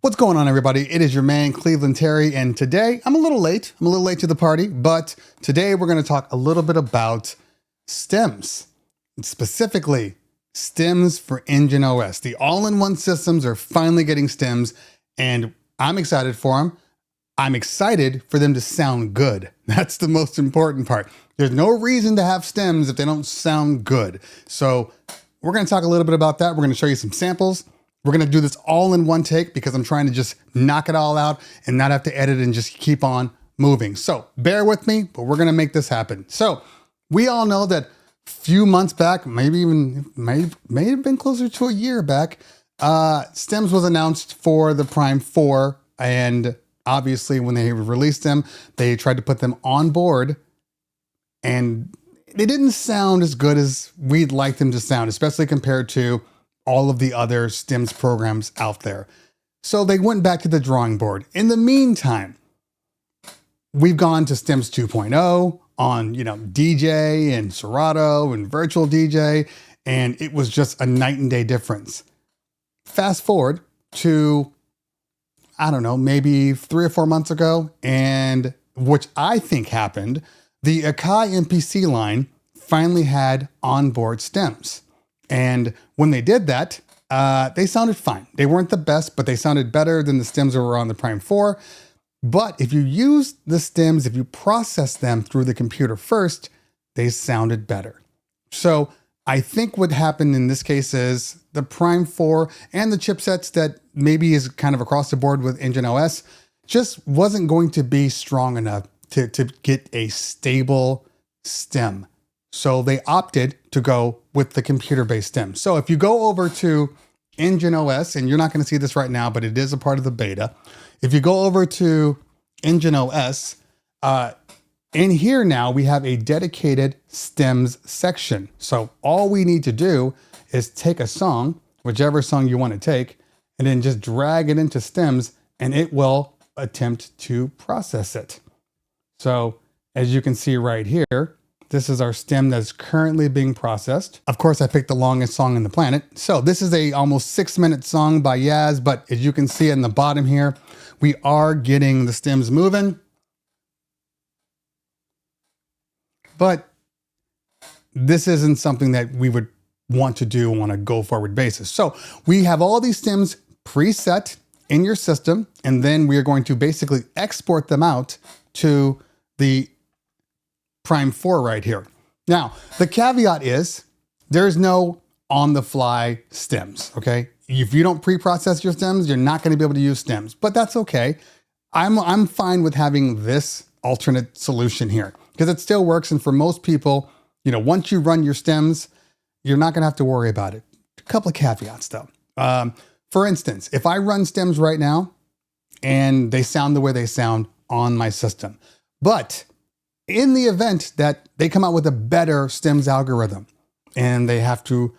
What's going on, everybody? It is your man, Cleveland Terry, and today I'm a little late. I'm a little late to the party, but today we're going to talk a little bit about stems, specifically stems for Engine OS. The all-in-one systems are finally getting stems, and I'm excited for them. I'm excited for them to sound good. That's the most important part. There's no reason to have stems if they don't sound good. So we're going to talk a little bit about that. We're going to show you some samples. We're going to do this all in one take because I'm trying to just knock it all out and not have to edit and just keep on moving. So bear with me, but we're going to make this happen. So we all know that a few months back, maybe even may have been closer to a year back, stems was announced for the Prime 4. And obviously when they released them, they tried to put them on board and they didn't sound as good as we'd like them to sound, especially compared to all of the other stems programs out there. So they went back to the drawing board. In the meantime, we've gone to stems 2.0 on, DJay and Serato and virtual DJ, and it was just a night and day difference. Fast forward to, I don't know, maybe 3 or 4 months ago, and which I think happened, the Akai MPC line finally had onboard stems. And when they did that, they sounded fine. They weren't the best, but they sounded better than the stems that were on the Prime 4. But if you use the stems, if you process them through the computer first, they sounded better. So I think what happened in this case is the Prime 4 and the chipsets that maybe is kind of across the board with Engine OS just wasn't going to be strong enough to get a stable stem. So they opted to go with the computer-based stem. So if you go over to Engine OS, and you're not going to see this right now, but it is a part of the beta. If you go over to Engine OS, in here now we have a dedicated stems section. So all we need to do is take a song, whichever song you want to take, and then just drag it into stems, and it will attempt to process it. So as you can see right here, this is our stem that's currently being processed. Of course, I picked the longest song on the planet. So this is a almost 6-minute song by Yaz, but as you can see in the bottom here, we are getting the stems moving. But this isn't something that we would want to do on a go-forward basis. So we have all these stems preset in your system, and then we are going to basically export them out to the Prime 4 right here. Now, the caveat is there's no on-the-fly stems, okay? If you don't pre-process your stems, you're not going to be able to use stems, but that's okay. I'm fine with having this alternate solution here because it still works. And for most people, once you run your stems, you're not going to have to worry about it. A couple of caveats though. For instance, if I run stems right now and they sound the way they sound on my system, but in the event that they come out with a better stems algorithm and they have to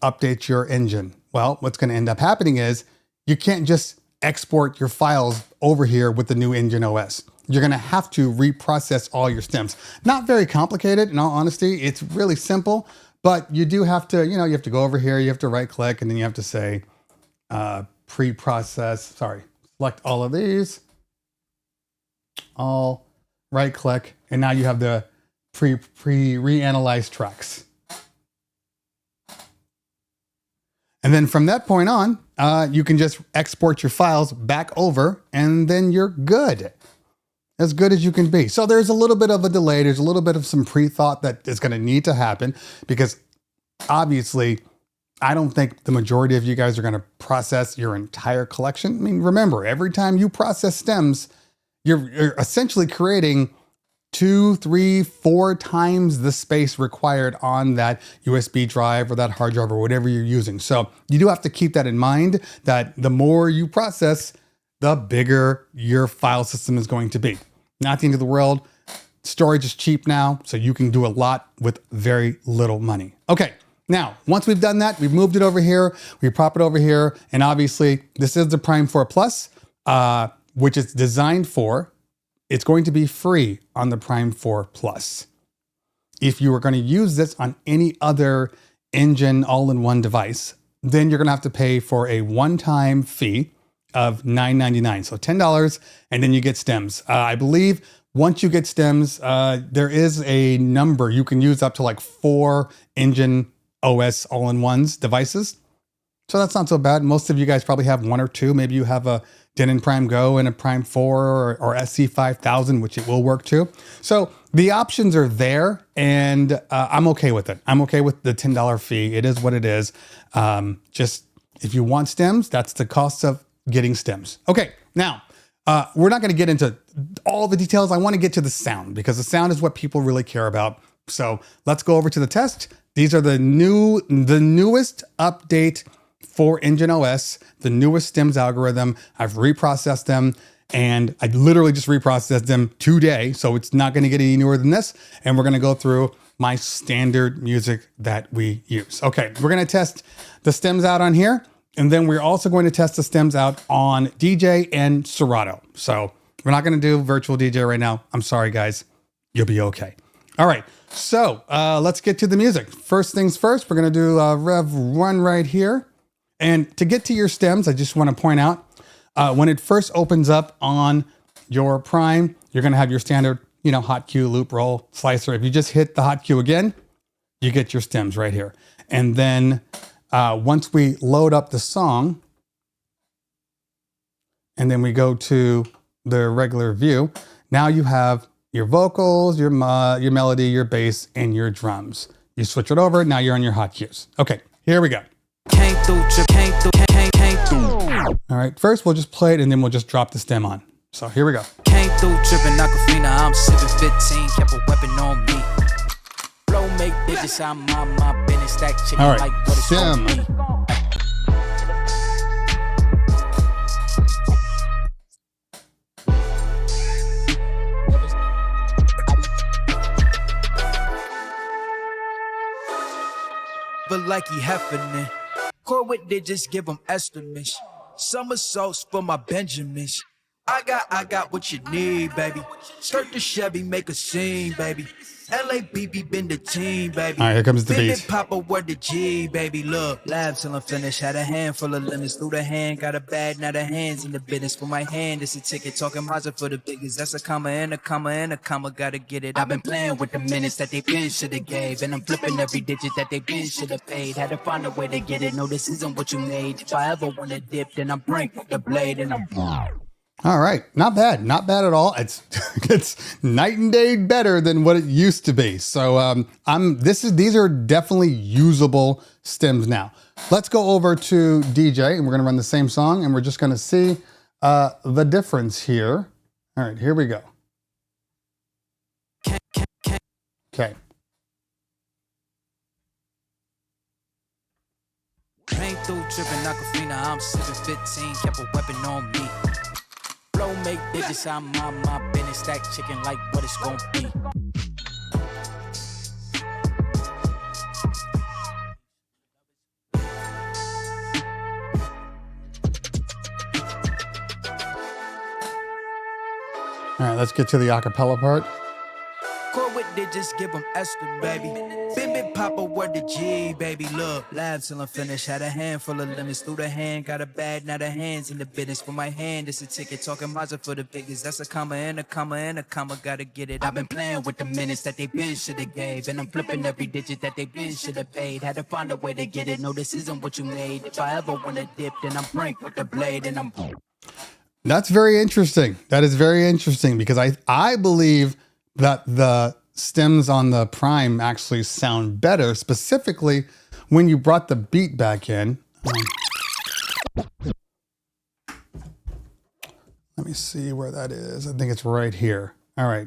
update your engine, well, what's going to end up happening is you can't just export your files over here with the new Engine OS. You're going to have to reprocess all your stems. Not very complicated, in all honesty. It's really simple, but you do have to, you have to go over here, you have to right click, and then you have to say select all of these, all right click, and now you have the reanalyzed tracks. And then from that point on, you can just export your files back over and then you're good. As good as you can be. So there's a little bit of a delay. There's a little bit of some pre-thought that is going to need to happen because obviously I don't think the majority of you guys are going to process your entire collection. I mean, remember, every time you process stems, you're essentially creating 2, 3, 4 times the space required on that USB drive or that hard drive or whatever you're using. So you do have to keep that in mind that the more you process, the bigger your file system is going to be. Not the end of the world. Storage is cheap now, so you can do a lot with very little money. Okay, now, once we've done that, we've moved it over here, we prop it over here, and obviously this is the Prime 4 Plus, which it's designed for. It's going to be free on the Prime 4 Plus. If you are going to use this on any other engine all-in-one device, then you're going to have to pay for a one-time fee. of $9.99. So $10, and then you get stems. I believe once you get stems, there is a number you can use up to like 4 Engine OS all-in-ones devices. So that's not so bad. Most of you guys probably have 1 or 2. Maybe you have a Denon Prime Go and a Prime 4 or SC5000, which it will work too. So the options are there, and I'm okay with it. I'm okay with the $10 fee. It is what it is. Just if you want stems, that's the cost of getting stems. Okay, now we're not going to get into all the details. I want to get to the sound because the sound is what people really care about. So let's go over to the test. These are the newest update for Engine OS, the newest stems algorithm. I've reprocessed them, and I literally just reprocessed them today. So it's not going to get any newer than this. And we're going to go through my standard music that we use. Okay, we're going to test the stems out on here. And then we're also going to test the stems out on DJay and Serato. So we're not going to do virtual DJ right now. I'm sorry, guys. You'll be okay. All right. So let's get to the music. First things first, we're going to do Rev 1 right here. And to get to your stems, I just want to point out, when it first opens up on your Prime, you're going to have your standard, hot cue, loop, roll, slicer. If you just hit the hot cue again, you get your stems right here. And then once we load up the song, and then we go to the regular view, now you have your vocals, your melody, your bass, and your drums. You switch it over, now you're on your hot cues. Okay, here we go. All right, first we'll just play it and then we'll just drop the stem on. So here we go. Came through tripping Aquafina, I'm 715, kept a weapon on me. Blow make digits, I'm on my business, stack chicken all right, like what it's stem. gonna be. But like he heffernin', core with digits, give them estimates. Somersaults for my Benjamins. I got what you need, baby. Skirt the Chevy, make a scene, baby. LABB been the team, baby. All right, here comes the beat. Papa word the G, baby. Look, labs till I'm finished. Had a handful of limits through the hand. Got a bag, now the hands in the business. For my hand, it's a ticket. Talking Mazda for the biggest. That's a comma and a comma and a comma. Gotta get it. I've been playing with the minutes that they been shoulda gave. And I'm flipping every digit that they been shoulda paid. Had to find a way to get it. No, this isn't what you made. If I ever wanna dip, then I bring the blade and I'm All right, not bad at all. It's night and day better than what it used to be. So these are definitely usable stems now. Let's go over to DJay and we're gonna run the same song and we're just gonna see the difference here. All right, here we go. Okay. Came through tripping Aquafina, I'm 715, kept a weapon on me. Blow make digits, I'm on my business, stack chicken like what it's gonna be. All right, let's get to the acapella part. Core with digits, give them estimate, baby. Bim Papa word the G, baby. Look, labs till I'm finished. Had a handful of limits through the hand. Got a bag, now the hands in the business. For my hand, it's a ticket. Talking Mazda for the biggest. That's a comma and a comma and a comma. Gotta get it. I've been playing with the minutes that they been shoulda gave. And I'm flipping every digit that they been shoulda paid. Had to find a way to get it. No, this isn't what you made. If I ever wanna dip, then I'm break with the blade and I'm That's very interesting. That is very interesting because I believe that the stems on the Prime actually sound better, specifically when you brought the beat back in. Let me see where that is. I think it's right here. All right.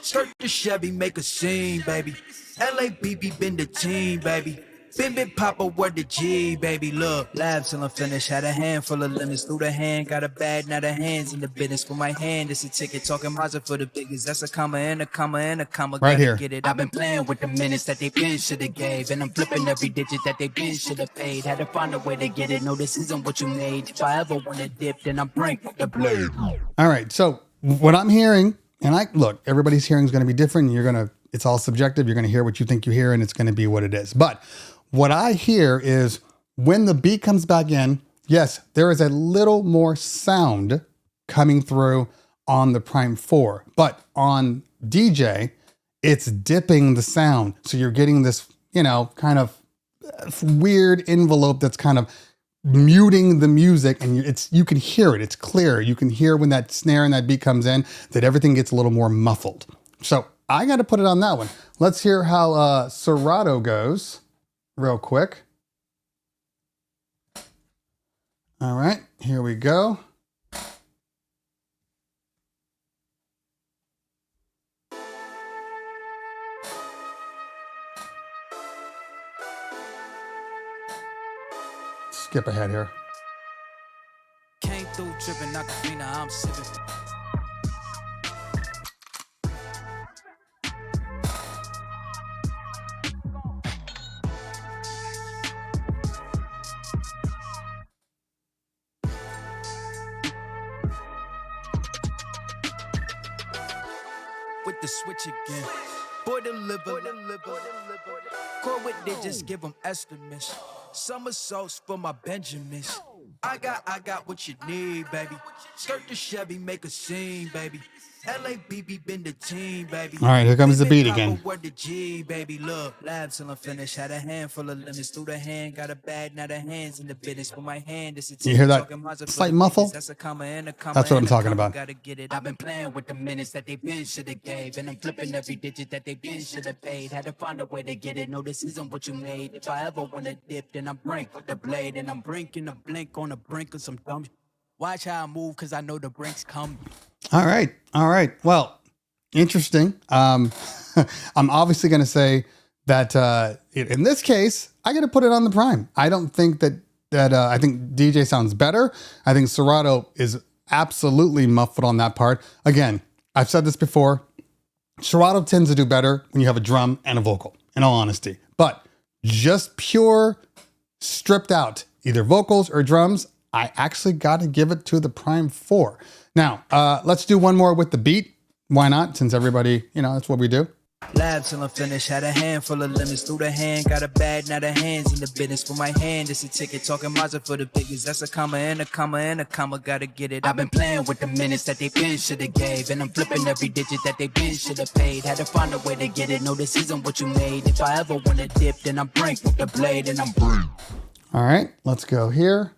skirt the Chevy, make a scene, baby. LABB been the team, baby. Bim Papa word the G, baby. Look, labs till I'm finished. Had a handful of limits through the hand. Got a bag, now the hands in the business. For my hand, it's a ticket. Talking Mazda for the biggest. That's a comma and a comma and a comma. Right Gotta here. Get it. I've been playing with the minutes that they been shoulda gave. And I'm flipping every digit that they been shoulda paid. Had to find a way to get it. No, this isn't what you made. If I ever wanna dip, then I bring the blade. All right. So what I'm hearing, and look, everybody's hearing is going to be different. It's all subjective. You're going to hear what you think you hear, and it's going to be what it is. But what I hear is when the beat comes back in, yes, there is a little more sound coming through on the Prime 4, but on DJay, it's dipping the sound. So you're getting this, you know, kind of weird envelope that's kind of muting the music, and you can hear it. It's clear. You can hear when that snare and that beat comes in that everything gets a little more muffled. So I got to put it on that one. Let's hear how Serato goes real quick. All right, here we go. Skip ahead here. Came through tripping, not the I'm sipping. With the switch again. Boy, deliver. Core with they just give them estimates. Somersaults for my Benjamins. I got what you need, baby. Skirt the Chevy, make a scene, baby. LABB been the team, baby. All right, here comes the beat again. Word the G, baby. Look, lab till I'm finished. Had a handful of lemons through the hand. Got a bag, now the hands in the business. For my hand, it's a you hear that slight muffle? That's a comma and a comma. That's what I'm talking about. Gotta get it. I've been playing with the minutes that they been shoulda gave, and I'm flipping every digit that they been shoulda paid. Had to find a way to get it. No, this isn't what you made. If I ever wanna dip, then I'm brink with the blade, and I'm brinking a blink on the brink of some dumb. Watch how I move, cause I know the brink's coming. All right. Well, interesting. I'm obviously going to say that in this case, I got to put it on the Prime. I don't think that I think DJay sounds better. I think Serato is absolutely muffled on that part. Again, I've said this before. Serato tends to do better when you have a drum and a vocal, in all honesty. But just pure stripped out, either vocals or drums, I actually got to give it to the Prime 4. Now, let's do one more with the beat. Why not? Since everybody, you know, that's what we do. Lab till I'm finished. Had a handful of lemons through the hand. Got a bag, now the hands in the business. For my hand, it's a ticket. Talking Mazda for the biggest. That's a comma and a comma and a comma. Gotta get it. I've been playing with the minutes that they been shoulda gave, and I'm flipping every digit that they been shoulda paid. Had to find a way to get it. No, this isn't what you made. If I ever wanna dip, then I'm brink with the blade, and I'm brink. All right, let's go here.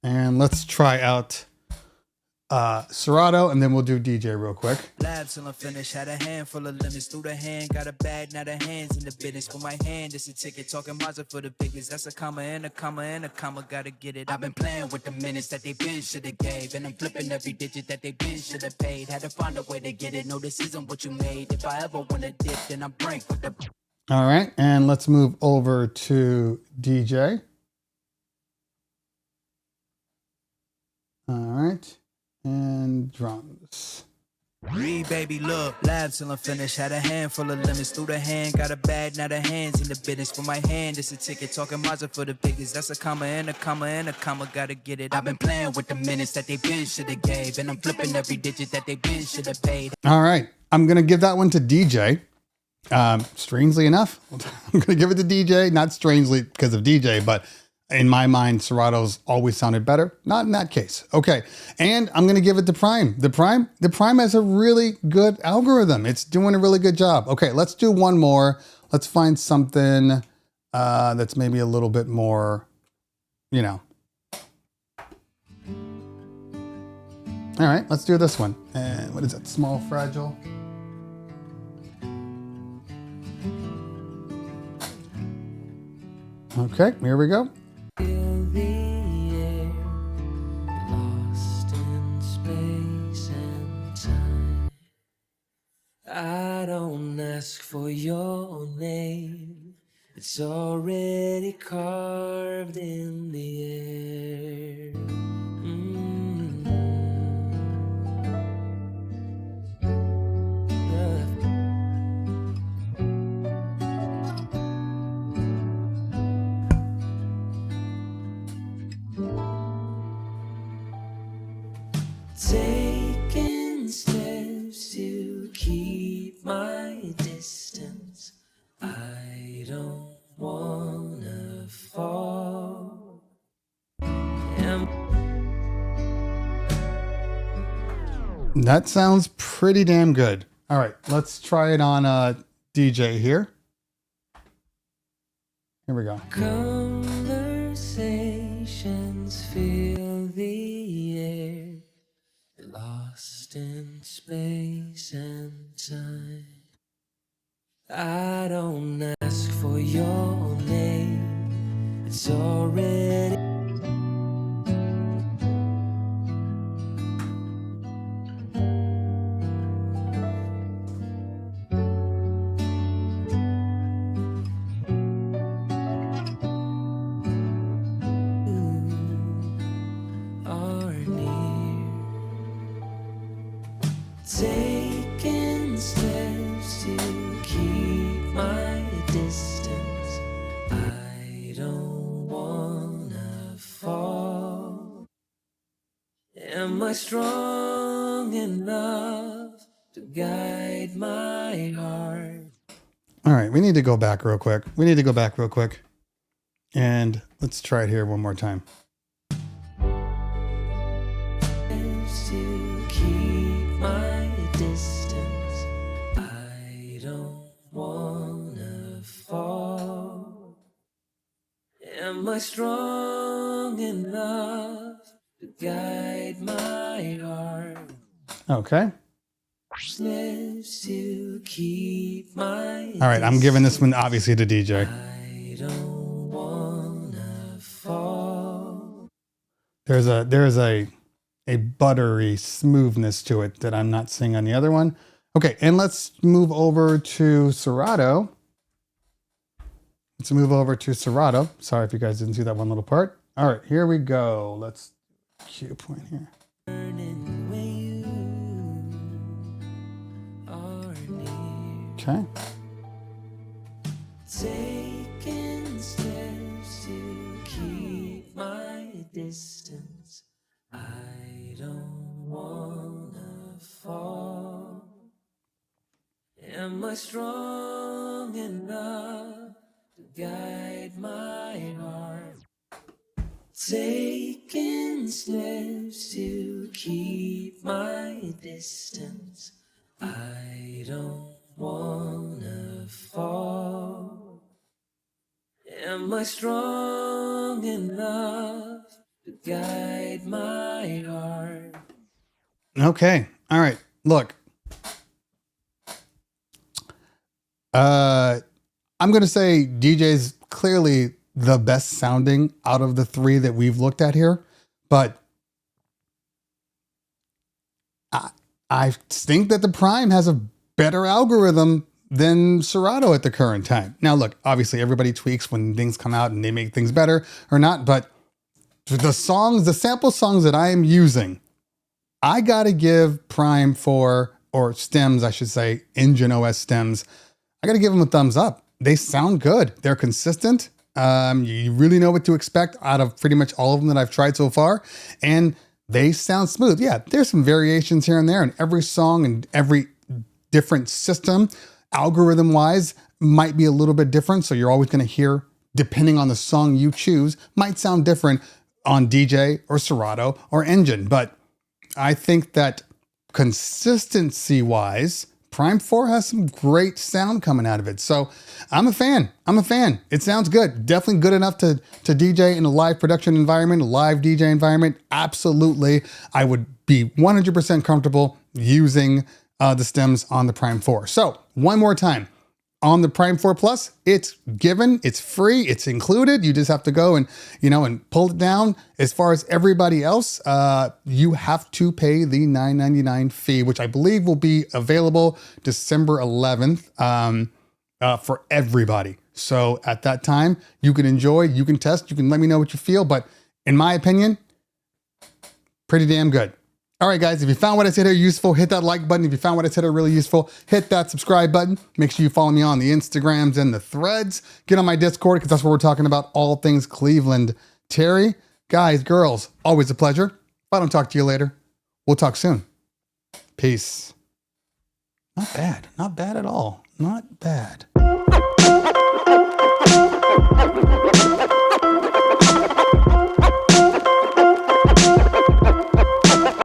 And let's try out Serato, and then we'll do DJay real quick. Lab till I'm finished. Had a handful of lemons through the hand. Got a bag, now the hands in the business. For my hand, it's a ticket. Talking Mazda for the biggest. That's a comma and a comma and a comma. Gotta get it. I've been playing with the minutes that they been shoulda gave, and I'm flipping every digit that they been shoulda paid. Had to find a way to get it. No, this isn't what you made. If I ever wanna dip, then I'm brink with the. All right, and let's move over to DJay. All right, and drums. Read, baby, look, lab till I'm finished. Had a handful of lemons through the hand. Got a bag, now the hands in the business. For my hand, it's a ticket. Talking Mazda for the biggest. That's a comma and a comma and a comma. Gotta get it. I've been playing with the minutes that they been shoulda gave, and I'm flipping every digit that they been shoulda paid. All right, I'm gonna give that one to DJay. Strangely enough, I'm gonna give it to DJay. Not strangely because of DJay, but in my mind, Serato's always sounded better. Not in that case. Okay. And I'm going to give it to Prime. The Prime has a really good algorithm. It's doing a really good job. Okay. Let's do one more. Let's find something that's maybe a little bit more, you know. All right. Let's do this one. And what is that? Small Fragile. Okay. Here we go. Feel the air, lost in space and time. I don't ask for your name, it's already carved in the air. Taking steps to keep my distance. I don't wanna fall. That sounds pretty damn good. All right, let's try it on DJay here. Here we go. Conversations fill the air, lost in space and time. I don't ask for your name, it's already. Are near, taking steps to keep my distance. I don't wanna fall. Am I strong enough to guide my heart? All right, we need to go back real quick. And let's try it here one more time. To keep my distance, I don't wanna fall. Am I strong enough to guide my heart? Okay. Steps to keep my All right, I'm giving this one obviously to DJay. I don't wanna fall. There's a buttery smoothness to it that I'm not seeing on the other one. Okay, and let's move over to Serato. Sorry if you guys didn't see that one little part. All right, here we go. Let's cue point here. Burning when you are near. Okay. Taking steps to keep my distance. I don't wanna fall. Am I strong enough to guide my heart? Taking steps to keep my distance. I don't wanna fall. Am I strong enough to guide my heart? Okay. All right. Look. I'm going to say DJay's clearly the best sounding out of the three that we've looked at here, but I think that the Prime has a better algorithm than Serato at the current time. Now, look, obviously everybody tweaks when things come out and they make things better or not, but the sample songs that I am using, I got to give Prime or stems, I should say, Engine OS stems, I got to give them a thumbs up. They sound good. They're consistent. You really know what to expect out of pretty much all of them that I've tried so far. And they sound smooth. Yeah, there's some variations here and there, and every song and every different system, algorithm-wise, might be a little bit different. So you're always going to hear, depending on the song you choose, might sound different on DJay or Serato or Engine. But I think that consistency-wise, Prime 4 has some great sound coming out of it. So I'm a fan. It sounds good. Definitely good enough to DJ in a live production environment, a live DJ environment. Absolutely. I would be 100% comfortable using the stems on the Prime 4. So one more time. On the Prime 4 Plus, it's given, it's free, it's included. You just have to go and pull it down. As far as everybody else, you have to pay the $9.99 fee, which I believe will be available December 11th for everybody. So at that time, you can enjoy, you can test, you can let me know what you feel. But in my opinion, pretty damn good. All right, guys, if you found what I said here useful, hit that like button. If you found what I said here really useful, hit that subscribe button. Make sure you follow me on the Instagrams and the threads. Get on my Discord because that's where we're talking about all things Cleveland. Terry, guys, girls, always a pleasure. If I don't talk to you later, we'll talk soon. Peace. Not bad. Not bad at all. Not bad.